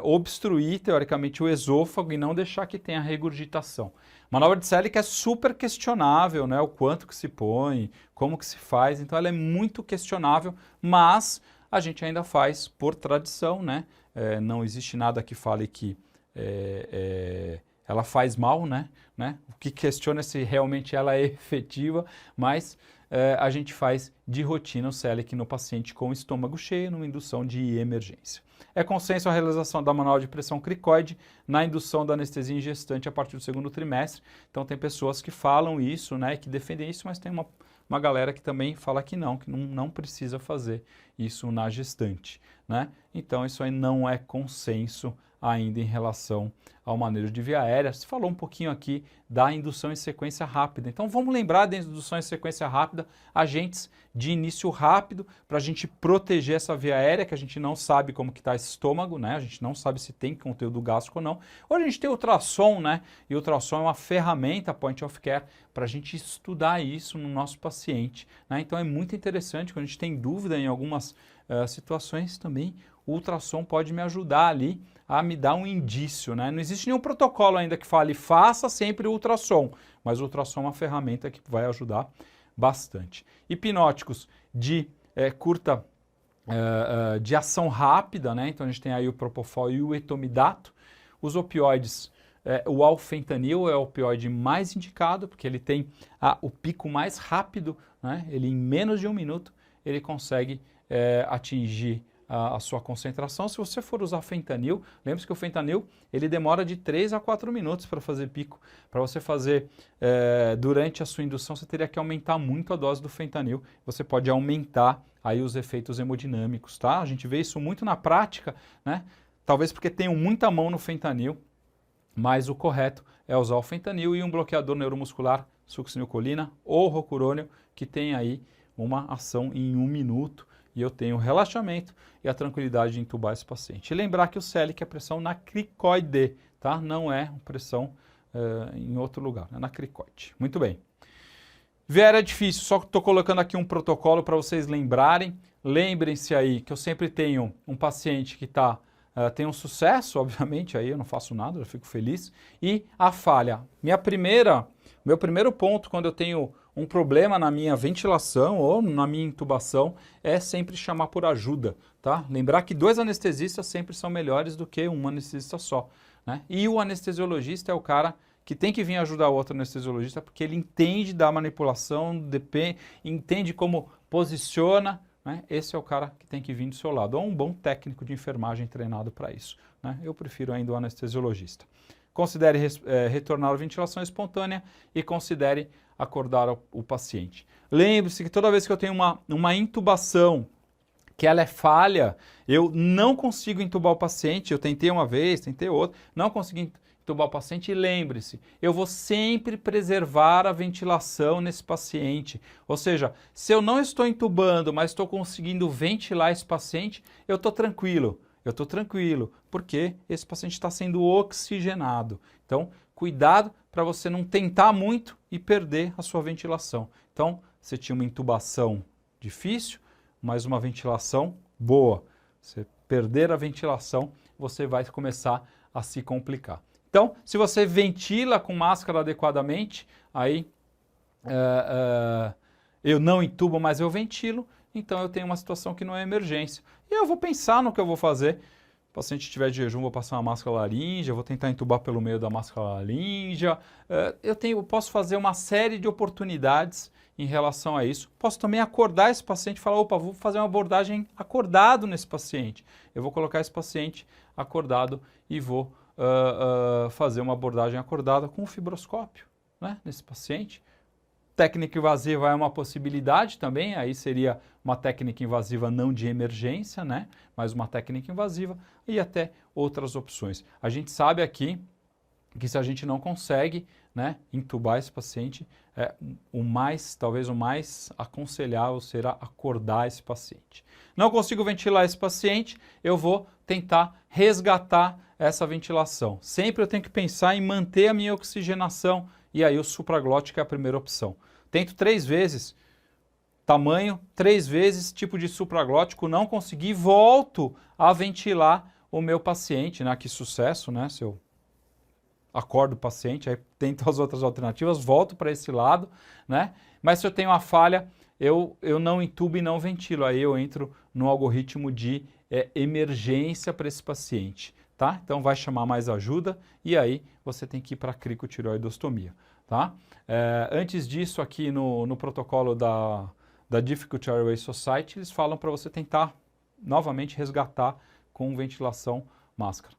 obstruir, teoricamente, o esôfago e não deixar que tenha regurgitação. Manobra de Selic é super questionável, né, o quanto que se põe, como que se faz, então ela é muito questionável, mas a gente ainda faz por tradição, né, não existe nada que fale que ela faz mal, né? O que questiona é se realmente ela é efetiva, mas a gente faz de rotina o Selic no paciente com estômago cheio, numa indução de emergência. É consenso a realização da manual de pressão cricoide na indução da anestesia em gestante a partir do 2º trimestre. Então tem pessoas que falam isso, né, que defendem isso, mas tem uma galera que também fala que não precisa fazer isso na gestante, né? Então isso aí não é consenso ainda em relação ao manejo de via aérea. Se falou um pouquinho aqui da indução em sequência rápida. Então vamos lembrar da indução em sequência rápida, agentes de início rápido, para a gente proteger essa via aérea, que a gente não sabe como que está esse estômago, né? A gente não sabe se tem conteúdo gástrico ou não. Hoje a gente tem ultrassom, né? E o ultrassom é uma ferramenta point of care para a gente estudar isso no nosso paciente, né? Então é muito interessante, quando a gente tem dúvida em algumas situações também, o ultrassom pode me ajudar ali a me dar um indício, né? Não existe nenhum protocolo ainda que fale faça sempre o ultrassom, mas o ultrassom é uma ferramenta que vai ajudar bastante. Hipnóticos de curta, de ação rápida, né? Então a gente tem aí o Propofol e o etomidato. Os opioides, o alfentanil é o opioide mais indicado, porque ele tem o pico mais rápido, né? Ele em menos de 1 minuto ele consegue atingir a sua concentração. Se você for usar fentanil, lembre-se que o fentanil ele demora de 3 a 4 minutos para fazer pico. Para você fazer durante a sua indução, você teria que aumentar muito a dose do fentanil. Você pode aumentar aí os efeitos hemodinâmicos, tá? A gente vê isso muito na prática, né? Talvez porque tenham muita mão no fentanil, mas o correto é usar o fentanil e um bloqueador neuromuscular, succinilcolina ou rocurônio, que tem aí uma ação em 1 minuto. E eu tenho o relaxamento e a tranquilidade de entubar esse paciente. E lembrar que o Selic é pressão na cricoide, tá? Não é pressão em outro lugar, é na cricoide. Muito bem. Via aérea é difícil, só estou colocando aqui um protocolo para vocês lembrarem. Lembrem-se aí que eu sempre tenho um paciente que tem um sucesso, obviamente, aí eu não faço nada, eu fico feliz. E a falha. Meu primeiro ponto quando eu tenho um problema na minha ventilação ou na minha intubação é sempre chamar por ajuda, tá? Lembrar que 2 anestesistas sempre são melhores do que um anestesista só, né? E o anestesiologista é o cara que tem que vir ajudar o outro anestesiologista porque ele entende da manipulação, entende como posiciona, né? Esse é o cara que tem que vir do seu lado, ou um bom técnico de enfermagem treinado para isso, né? Eu prefiro ainda o anestesiologista. Considere retornar a ventilação espontânea e considere acordar o paciente. Lembre-se que toda vez que eu tenho uma intubação que ela é falha, eu não consigo entubar o paciente, eu tentei uma vez, tentei outra, não consegui entubar o paciente e lembre-se, eu vou sempre preservar a ventilação nesse paciente. Ou seja, se eu não estou entubando, mas estou conseguindo ventilar esse paciente, eu estou tranquilo. Eu estou tranquilo, porque esse paciente está sendo oxigenado. Então, cuidado para você não tentar muito e perder a sua ventilação. Então, você tinha uma intubação difícil, mas uma ventilação boa. Você perder a ventilação, você vai começar a se complicar. Então, se você ventila com máscara adequadamente, aí eu não entubo, mas eu ventilo, então eu tenho uma situação que não é emergência. E eu vou pensar no que eu vou fazer. Se o paciente estiver de jejum, vou passar uma máscara laríngea, vou tentar entubar pelo meio da máscara laríngea. Eu posso fazer uma série de oportunidades em relação a isso. Posso também acordar esse paciente e falar, opa, vou fazer uma abordagem acordado nesse paciente. Eu vou colocar esse paciente acordado e vou fazer uma abordagem acordada com o fibroscópio, né, nesse paciente. Técnica invasiva é uma possibilidade também, aí seria uma técnica invasiva não de emergência, né, mas uma técnica invasiva e até outras opções. A gente sabe aqui que se a gente não consegue, né, entubar esse paciente, talvez o mais aconselhável será acordar esse paciente. Não consigo ventilar esse paciente, eu vou tentar resgatar essa ventilação. Sempre eu tenho que pensar em manter a minha oxigenação e aí o supraglótico é a primeira opção. Tento 3 vezes, tamanho, 3 vezes, tipo de supraglótico, não consegui, volto a ventilar o meu paciente, né? Que sucesso, né? Se eu acordo o paciente, aí tento as outras alternativas, volto para esse lado, né? Mas se eu tenho uma falha, eu não entubo e não ventilo, aí eu entro no algoritmo de emergência para esse paciente, tá? Então vai chamar mais ajuda e aí você tem que ir para a cricotireoidostomia, tá? Antes disso, aqui no protocolo da Difficult Airway Society, eles falam para você tentar novamente resgatar com ventilação máscara.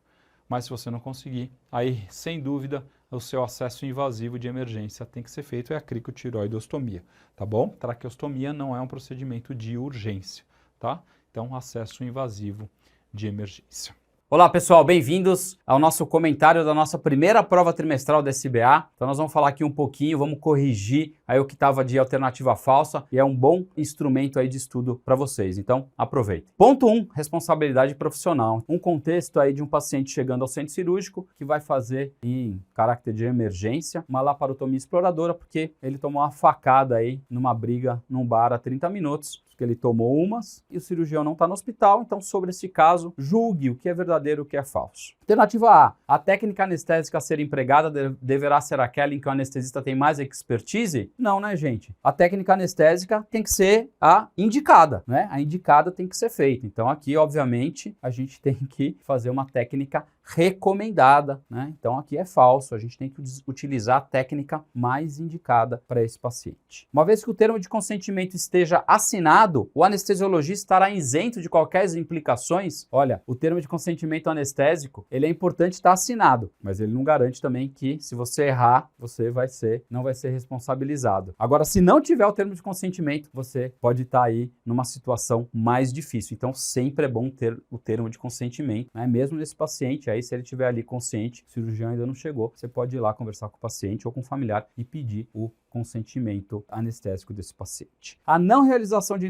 Mas se você não conseguir, aí, sem dúvida, o seu acesso invasivo de emergência tem que ser feito, é a cricotireoidostomia, tá bom? Traqueostomia não é um procedimento de urgência, tá? Então, acesso invasivo de emergência. Olá pessoal, bem-vindos ao nosso comentário da nossa primeira prova trimestral da SBA. Então nós vamos falar aqui um pouquinho, vamos corrigir aí o que estava de alternativa falsa e é um bom instrumento aí de estudo para vocês, então aproveitem. Ponto 1, responsabilidade profissional. Um contexto aí de um paciente chegando ao centro cirúrgico que vai fazer em caráter de emergência uma laparotomia exploradora porque ele tomou uma facada aí numa briga num bar há 30 minutos. Que ele tomou umas e o cirurgião não está no hospital, então sobre esse caso, julgue o que é verdadeiro e o que é falso. Alternativa A técnica anestésica a ser empregada deverá ser aquela em que o anestesista tem mais expertise? Não, né, gente? A técnica anestésica tem que ser a indicada, né? A indicada tem que ser feita. Então aqui, obviamente, a gente tem que fazer uma técnica recomendada, né? Então aqui é falso, a gente tem que utilizar a técnica mais indicada para esse paciente. Uma vez que o termo de consentimento esteja assinado, o anestesiologista estará isento de qualquer implicações. Olha, o termo de consentimento anestésico, ele é importante estar assinado, mas ele não garante também que se você errar, você não vai ser responsabilizado. Agora, se não tiver o termo de consentimento, você pode estar aí numa situação mais difícil. Então sempre é bom ter o termo de consentimento, né? Mesmo nesse paciente, aí se ele estiver ali consciente, o cirurgião ainda não chegou, você pode ir lá conversar com o paciente ou com o familiar e pedir o consentimento anestésico desse paciente. A não realização de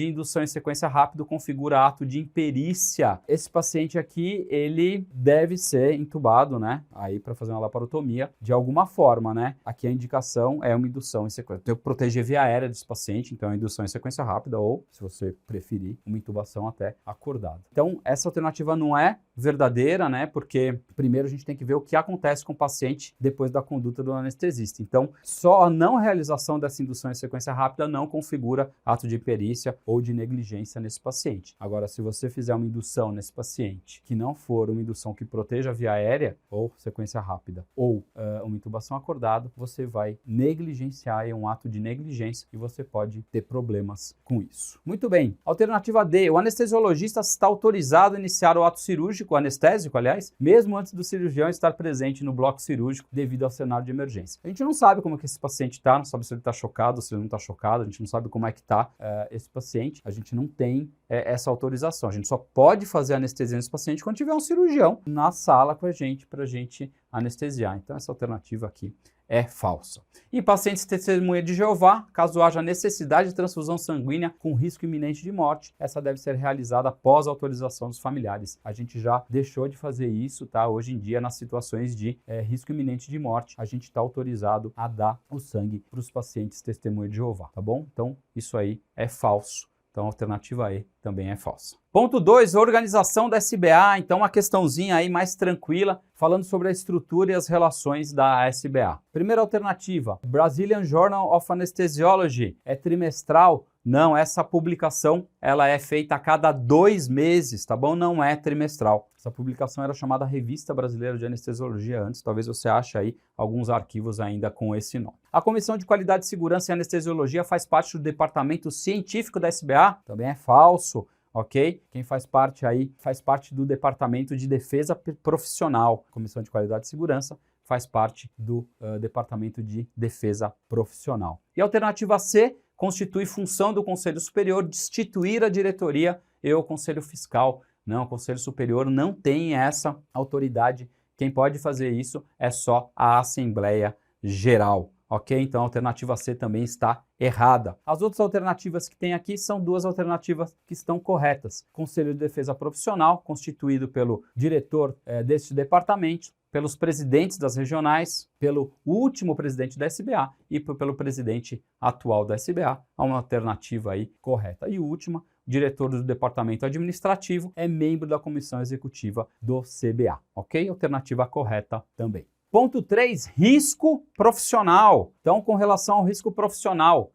indução em sequência rápida configura ato de imperícia. Esse paciente aqui, ele deve ser entubado, né? Aí para fazer uma laparotomia de alguma forma, né? Aqui a indicação é uma indução em sequência. Tem que proteger a via aérea desse paciente, então a indução em sequência rápida ou, se você preferir, uma intubação até acordada. Então essa alternativa não é verdadeira, né? Porque primeiro a gente tem que ver o que acontece com o paciente depois da conduta do anestesista. Então, só a não realização dessa indução em sequência rápida não configura ato de imperícia ou de negligência nesse paciente. Agora, se você fizer uma indução nesse paciente que não for uma indução que proteja a via aérea ou sequência rápida ou uma intubação acordada, você vai negligenciar, é um ato de negligência e você pode ter problemas com isso. Muito bem. Alternativa D, o anestesiologista está autorizado a iniciar o ato cirúrgico cirúrgico, anestésico, aliás, mesmo antes do cirurgião estar presente no bloco cirúrgico devido ao cenário de emergência. A gente não sabe como é que esse paciente está, não sabe se ele está chocado, se ele não está chocado, a gente não sabe como é que está esse paciente, a gente não tem essa autorização. A gente só pode fazer anestesia nesse paciente quando tiver um cirurgião na sala com a gente, para a gente anestesiar. Então, essa alternativa aqui é falsa. Em pacientes testemunha de Jeová, caso haja necessidade de transfusão sanguínea com risco iminente de morte, essa deve ser realizada após a autorização dos familiares. A gente já deixou de fazer isso, tá? Hoje em dia, nas situações de risco iminente de morte, a gente está autorizado a dar o sangue para os pacientes testemunha de Jeová, tá bom? Então, isso aí é falso. Então, a alternativa E também é falsa. Ponto 2, organização da SBA. Então, uma questãozinha aí mais tranquila, falando sobre a estrutura e as relações da SBA. Primeira alternativa, Brazilian Journal of Anesthesiology. É trimestral? Não, essa publicação ela é feita a cada 2 meses, tá bom? Não é trimestral. Essa publicação era chamada Revista Brasileira de Anestesiologia antes, talvez você ache aí alguns arquivos ainda com esse nome. A Comissão de Qualidade, Segurança e Anestesiologia faz parte do departamento científico da SBA? Também é falso. Ok? Quem faz parte aí, faz parte do Departamento de Defesa Profissional. A Comissão de Qualidade e Segurança faz parte do Departamento de Defesa Profissional. E a alternativa C, constitui função do Conselho Superior destituir a diretoria e o Conselho Fiscal. Não, o Conselho Superior não tem essa autoridade. Quem pode fazer isso é só a Assembleia Geral. Ok? Então a alternativa C também está errada. As outras alternativas que tem aqui são 2 alternativas que estão corretas. Conselho de Defesa Profissional, constituído pelo diretor deste departamento, pelos presidentes das regionais, pelo último presidente da SBA e pelo presidente atual da SBA. Há uma alternativa aí correta. E última, diretor do departamento administrativo, é membro da comissão executiva do CBA. Ok? Alternativa correta também. Ponto 3, risco profissional. Então, com relação ao risco profissional,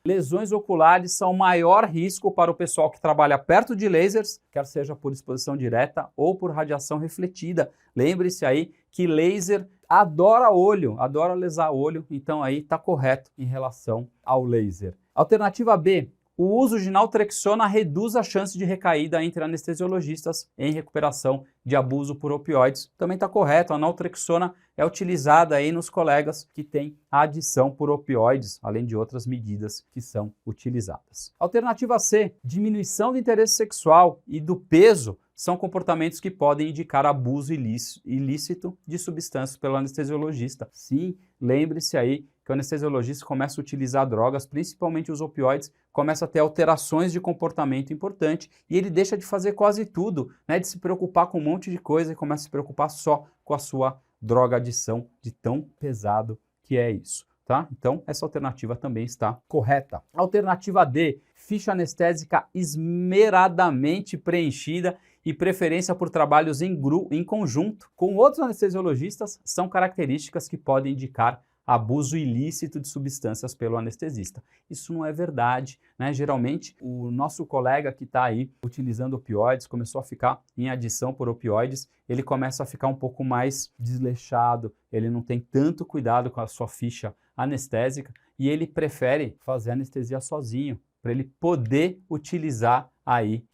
lesões oculares são o maior risco para o pessoal que trabalha perto de lasers, quer seja por exposição direta ou por radiação refletida. Lembre-se aí que laser adora olho, adora lesar olho, então aí está correto em relação ao laser. Alternativa B. O uso de naltrexona reduz a chance de recaída entre anestesiologistas em recuperação de abuso por opioides. Também está correto, a naltrexona é utilizada aí nos colegas que têm a adição por opioides, além de outras medidas que são utilizadas. Alternativa C, diminuição do interesse sexual e do peso são comportamentos que podem indicar abuso ilícito de substâncias pelo anestesiologista. Sim, lembre-se aí que o anestesiologista começa a utilizar drogas, principalmente os opioides, começa a ter alterações de comportamento importante e ele deixa de fazer quase tudo, né, de se preocupar com um monte de coisa e começa a se preocupar só com a sua droga-adição, de tão pesado que é isso. Tá? Então, essa alternativa também está correta. Alternativa D, ficha anestésica esmeradamente preenchida e preferência por trabalhos em conjunto com outros anestesiologistas são características que podem indicar abuso ilícito de substâncias pelo anestesista. Isso não é verdade, né? Geralmente, o nosso colega que está aí utilizando opioides, começou a ficar em adição por opioides, ele começa a ficar um pouco mais desleixado, ele não tem tanto cuidado com a sua ficha anestésica e ele prefere fazer anestesia sozinho, para ele poder utilizar aí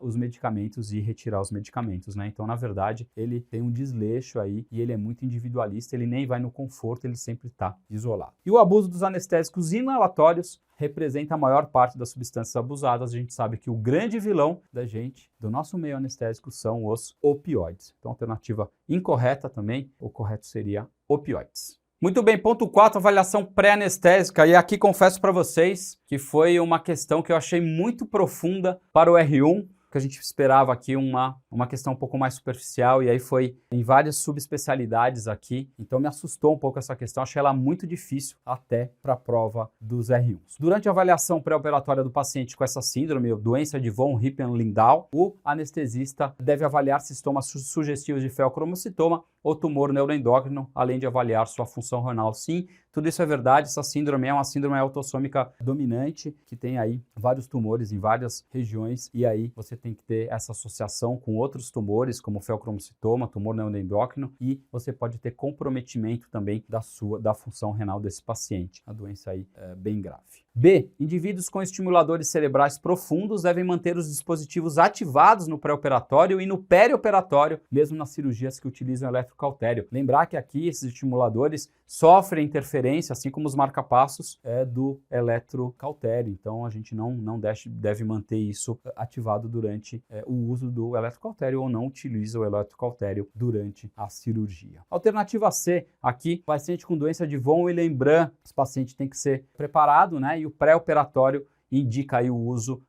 os medicamentos e retirar os medicamentos, né? Então, na verdade, ele tem um desleixo aí e ele é muito individualista, ele nem vai no conforto, ele sempre está isolado. E o abuso dos anestésicos inalatórios representa a maior parte das substâncias abusadas. A gente sabe que o grande vilão da gente, do nosso meio anestésico, são os opioides. Então, alternativa incorreta também, o correto seria opioides. Muito bem, ponto 4, avaliação pré-anestésica. E aqui confesso para vocês que foi uma questão que eu achei muito profunda para o R1, que a gente esperava aqui uma questão um pouco mais superficial, e aí foi em várias subespecialidades aqui, então me assustou um pouco essa questão, achei ela muito difícil até para a prova dos R1s. Durante a avaliação pré-operatória do paciente com essa síndrome, doença de von Hippel-Lindau, o anestesista deve avaliar sintomas sugestivos de feocromocitoma ou tumor neuroendócrino, além de avaliar sua função renal. Sim, tudo isso é verdade, essa síndrome é uma síndrome autossômica dominante, que tem aí vários tumores em várias regiões, e aí você tem que ter essa associação com outros tumores, como feocromocitoma, tumor neuroendócrino, e você pode ter comprometimento também da função renal desse paciente. A doença aí é bem grave. B. Indivíduos com estimuladores cerebrais profundos devem manter os dispositivos ativados no pré-operatório e no perioperatório, mesmo nas cirurgias que utilizam eletrocautério. Lembrar que aqui esses estimuladores sofrem interferência, assim como os marcapassos do eletrocautério. Então a gente não deve manter isso ativado durante o uso do eletrocautério ou não utiliza o eletrocautério durante a cirurgia. Alternativa C, aqui, paciente com doença de von Willebrand, esse paciente tem que ser preparado, né? E o pré-operatório indica aí o uso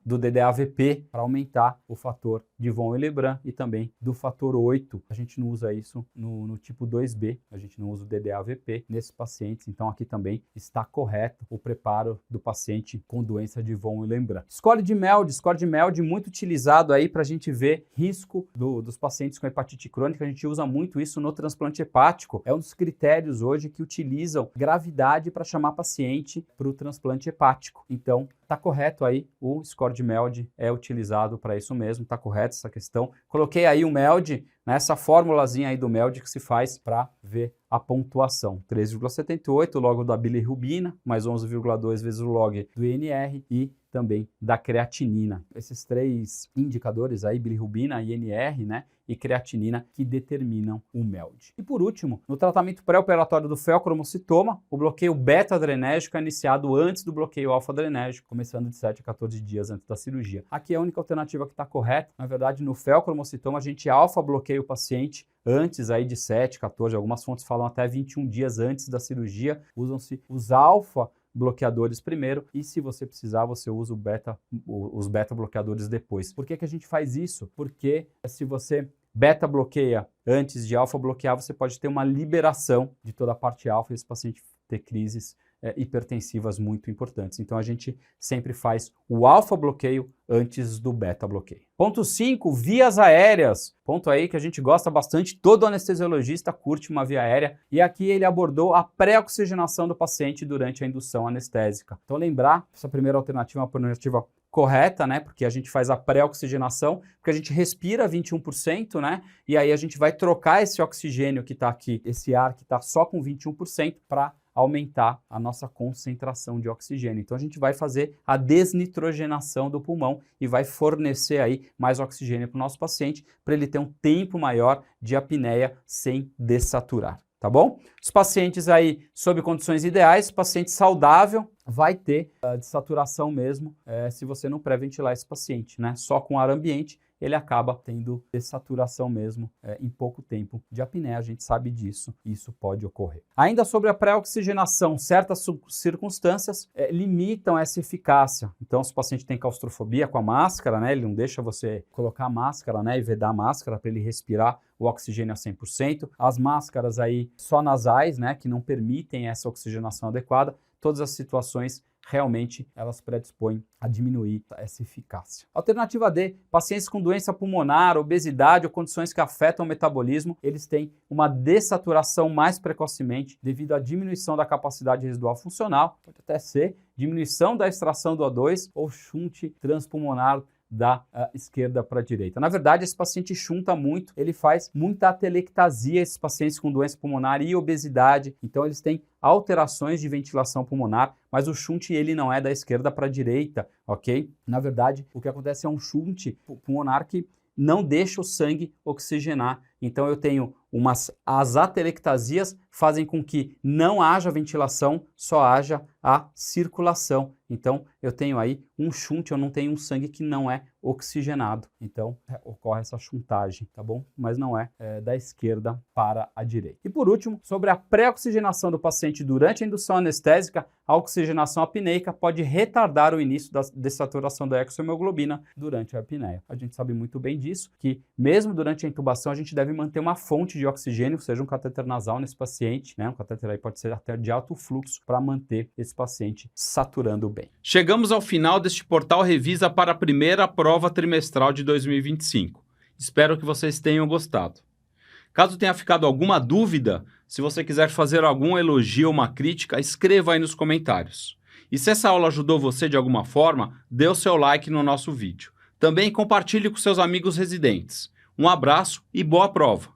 do DDAVP para aumentar o fator de von Willebrand e também do fator 8. A gente não usa isso no tipo 2B, a gente não usa o DDAVP nesses pacientes, então aqui também está correto o preparo do paciente com doença de von Willebrand. Score de MELD muito utilizado aí para a gente ver risco dos pacientes com hepatite crônica, a gente usa muito isso no transplante hepático, é um dos critérios hoje que utilizam gravidade para chamar paciente para o transplante hepático. Então, tá correto aí, o score de MELD é utilizado para isso mesmo, tá correto essa questão. Coloquei aí o MELD, nessa formulazinha aí do MELD que se faz para ver a pontuação. 13,78, logo da bilirrubina, mais 11,2 vezes o log do INR e também da creatinina. Esses três indicadores aí, bilirrubina, INR, né, e creatinina, que determinam o MELD. E por último, no tratamento pré-operatório do feocromocitoma, o bloqueio beta-adrenérgico é iniciado antes do bloqueio alfa-adrenérgico, começando de 7 a 14 dias antes da cirurgia. Aqui é a única alternativa que está correta. Na verdade, no feocromocitoma, a gente alfa-bloqueia o paciente antes aí de 7, 14, algumas fontes falam até 21 dias antes da cirurgia, usam-se os alfa bloqueadores primeiro e se você precisar, você usa os beta bloqueadores depois. Por que a gente faz isso? Porque se você beta bloqueia antes de alfa bloquear, você pode ter uma liberação de toda a parte alfa e esse paciente ter crises hipertensivas muito importantes. Então a gente sempre faz o alfa bloqueio antes do beta bloqueio. Ponto 5, vias aéreas. Ponto aí que a gente gosta bastante, todo anestesiologista curte uma via aérea e aqui ele abordou a pré-oxigenação do paciente durante a indução anestésica. Então lembrar, essa primeira alternativa é uma alternativa correta, né? Porque a gente faz a pré-oxigenação, porque a gente respira 21%, né? E aí a gente vai trocar esse oxigênio que está aqui, esse ar que está só com 21% para aumentar a nossa concentração de oxigênio. Então a gente vai fazer a desnitrogenação do pulmão e vai fornecer aí mais oxigênio para o nosso paciente para ele ter um tempo maior de apneia sem dessaturar, tá bom? Os pacientes aí sob condições ideais, paciente saudável vai ter dessaturação mesmo se você não pré-ventilar esse paciente, né? Só com ar ambiente ele acaba tendo dessaturação mesmo em pouco tempo de apneia, a gente sabe disso, isso pode ocorrer. Ainda sobre a pré-oxigenação, certas circunstâncias limitam essa eficácia. Então, se o paciente tem claustrofobia com a máscara, né, ele não deixa você colocar a máscara, né, e vedar a máscara para ele respirar o oxigênio a 100%. As máscaras aí só nasais, né, que não permitem essa oxigenação adequada, todas as situações realmente elas predispõem a diminuir essa eficácia. Alternativa D, pacientes com doença pulmonar, obesidade ou condições que afetam o metabolismo, eles têm uma dessaturação mais precocemente devido à diminuição da capacidade residual funcional, pode até ser diminuição da extração do O2 ou shunt transpulmonar da esquerda para a direita. Na verdade, esse paciente shunta muito, ele faz muita atelectasia, esses pacientes com doença pulmonar e obesidade, então eles têm alterações de ventilação pulmonar, mas o shunt ele não é da esquerda para a direita, ok? Na verdade, o que acontece é um shunt pulmonar que não deixa o sangue oxigenar. Então eu tenho as atelectasias fazem com que não haja ventilação, só haja a circulação. Então eu tenho aí um shunt, eu não tenho um sangue que não é oxigenado. Então ocorre essa shuntagem, tá bom? Mas não é da esquerda para a direita. E por último, sobre a pré-oxigenação do paciente durante a indução anestésica, a oxigenação apneica pode retardar o início da dessaturação da exohemoglobina durante a apneia. A gente sabe muito bem disso, que mesmo durante a intubação a gente deve manter uma fonte de oxigênio, seja um catéter nasal nesse paciente, né? Um catéter aí pode ser até de alto fluxo para manter esse paciente saturando bem. Chegamos ao final deste Portal Revisa para a primeira prova trimestral de 2025. Espero que vocês tenham gostado. Caso tenha ficado alguma dúvida, se você quiser fazer algum elogio ou uma crítica, escreva aí nos comentários. E se essa aula ajudou você de alguma forma, dê o seu like no nosso vídeo. Também compartilhe com seus amigos residentes. Um abraço e boa prova!